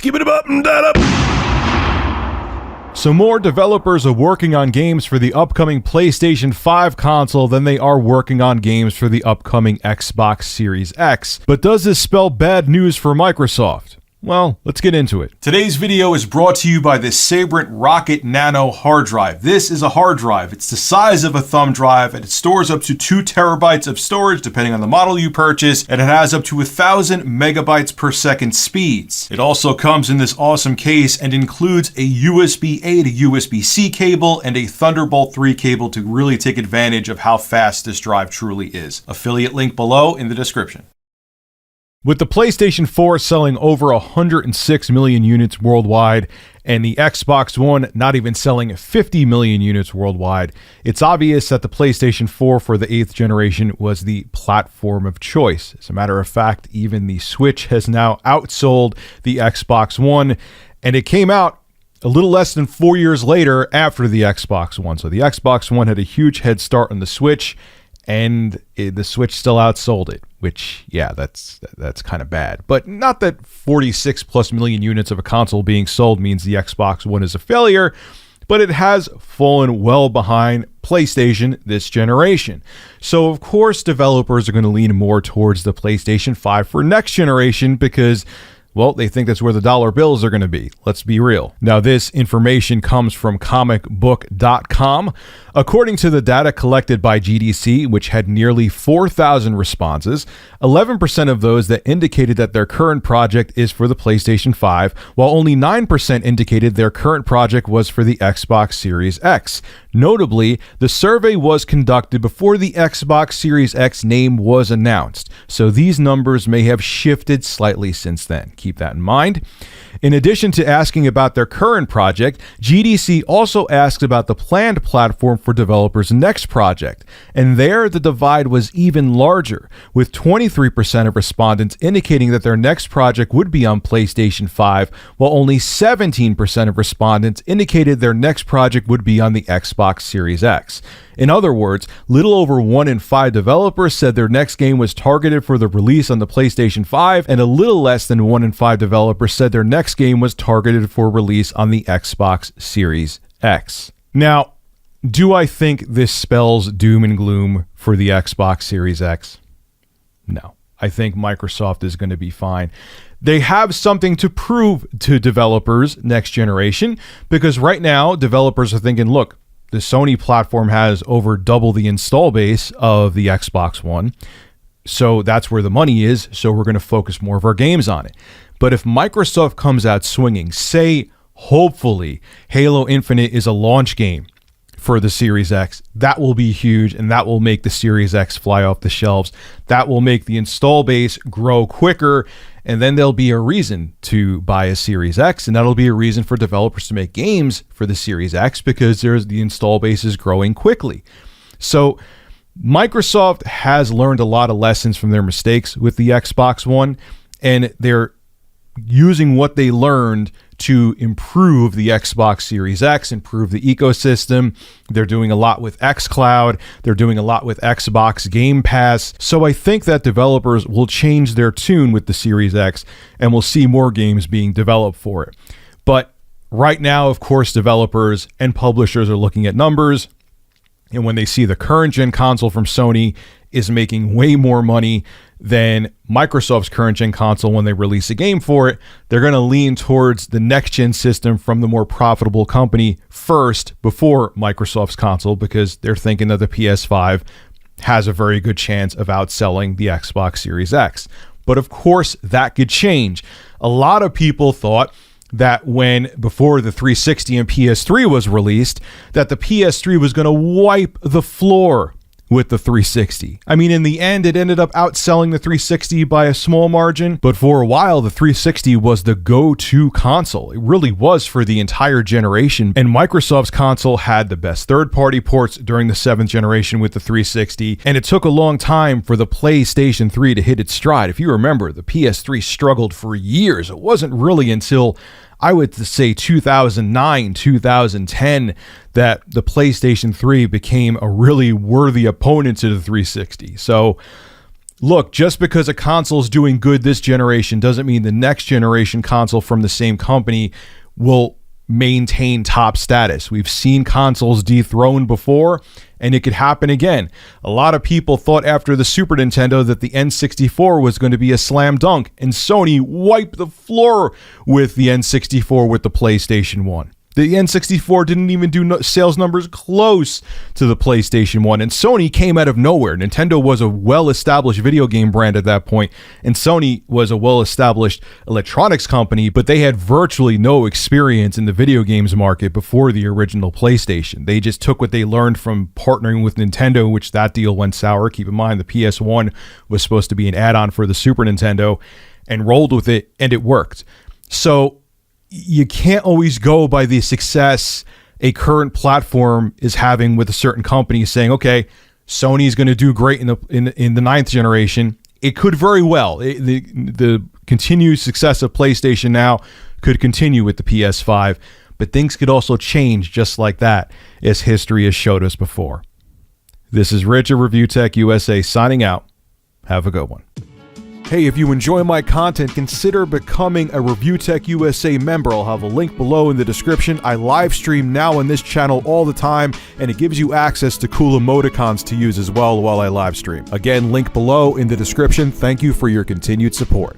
Skip it up and that up. So more developers are working on games for the upcoming PlayStation 5 console than they are working on games for the upcoming Xbox Series X. But does this spell bad news for Microsoft? Well, let's get into it. Today's video is brought to you by the Sabrent Rocket Nano hard drive. This is a hard drive. It's the size of a thumb drive, and it stores up to 2 terabytes of storage depending on the model you purchase, and it has up to 1,000 megabytes per second speeds. It also comes in this awesome case and includes a USB-A to USB-C cable and a Thunderbolt 3 cable to really take advantage of how fast this drive truly is. Affiliate link below in the description. With the PlayStation 4 selling over 106 million units worldwide and the Xbox One not even selling 50 million units worldwide, it's obvious that the PlayStation 4 for the 8th generation was the platform of choice. As a matter of fact, even the Switch has now outsold the Xbox One, and it came out a little less than 4 years later after the Xbox One. So the Xbox One had a huge head start on the Switch, and the Switch still outsold it, which, yeah, that's kind of bad. But not that 46 plus million units of a console being sold means the Xbox One is a failure, but it has fallen well behind PlayStation this generation. So, of course, developers are going to lean more towards the PlayStation 5 for next generation because, well, they think that's where the dollar bills are going to be. Let's be real. Now, this information comes from comicbook.com. According to the data collected by GDC, which had nearly 4,000 responses, 11% of those that indicated that their current project is for the PlayStation 5, while only 9% indicated their current project was for the Xbox Series X. Notably, the survey was conducted before the Xbox Series X name was announced, so these numbers may have shifted slightly since then. Keep that in mind. In addition to asking about their current project, GDC also asked about the planned platform for developers' next project. And there, the divide was even larger, with 23% of respondents indicating that their next project would be on PlayStation 5, while only 17% of respondents indicated their next project would be on the Xbox Series X. In other words, little over 1 in 5 developers said their next game was targeted for the release on the PlayStation 5, and a little less than 1 in 5 developers said their next game was targeted for release on the Xbox Series X. Now, do I think this spells doom and gloom for the Xbox Series X? No. I think Microsoft is going to be fine. They have something to prove to developers next generation, because right now, developers are thinking, look, the Sony platform has over double the install base of the Xbox One. So that's where the money is. So we're going to focus more of our games on it. But if Microsoft comes out swinging, say, hopefully, Halo Infinite is a launch game for the Series X, that will be huge, and that will make the Series X fly off the shelves. That will make the install base grow quicker, and then there'll be a reason to buy a Series X, and that'll be a reason for developers to make games for the Series X because the install base is growing quickly. So Microsoft has learned a lot of lessons from their mistakes with the Xbox One, and they're using what they learned to improve the Xbox Series X, improve the ecosystem. They're doing a lot with xCloud. They're doing a lot with Xbox Game Pass. So I think that developers will change their tune with the Series X, and we'll see more games being developed for it. But right now, of course, developers and publishers are looking at numbers, and when they see the current gen console from Sony is making way more money than Microsoft's current gen console when they release a game for it, they're going to lean towards the next gen system from the more profitable company first before Microsoft's console, because they're thinking that the PS5 has a very good chance of outselling the Xbox Series X. But of course, that could change. A lot of people thought that before the 360 and PS3 was released, that the PS3 was going to wipe the floor with the 360. I mean, in the end, it ended up outselling the 360 by a small margin, but for a while, the 360 was the go-to console. It really was for the entire generation, and Microsoft's console had the best third-party ports during the 7th generation with the 360, and it took a long time for the PlayStation 3 to hit its stride. If you remember, the PS3 struggled for years. It wasn't really until, I would say, 2009, 2010, that the PlayStation 3 became a really worthy opponent to the 360. So look, just because a console is doing good this generation doesn't mean the next generation console from the same company will maintain top status. We've seen consoles dethroned before, and it could happen again. A lot of people thought after the Super Nintendo that the N64 was going to be a slam dunk, and Sony wiped the floor with the N64 with the PlayStation 1. The N64 didn't even do sales numbers close to the PlayStation 1, and Sony came out of nowhere. Nintendo was a well-established video game brand at that point, and Sony was a well-established electronics company, but they had virtually no experience in the video games market before the original PlayStation. They just took what they learned from partnering with Nintendo, which that deal went sour. Keep in mind, the PS1 was supposed to be an add-on for the Super Nintendo, and rolled with it, and it worked. So you can't always go by the success a current platform is having with a certain company, saying, okay, Sony's going to do great in the ninth generation. It could very well. The continued success of PlayStation now could continue with the PS5, but things could also change just like that, as history has showed us before. This is Rich of Review Tech USA signing out. Have a good one. Hey, if you enjoy my content, consider becoming a Review Tech USA member. I'll have a link below in the description. I live stream now on this channel all the time, and it gives you access to cool emoticons to use as well while I live stream. Again, link below in the description. Thank you for your continued support.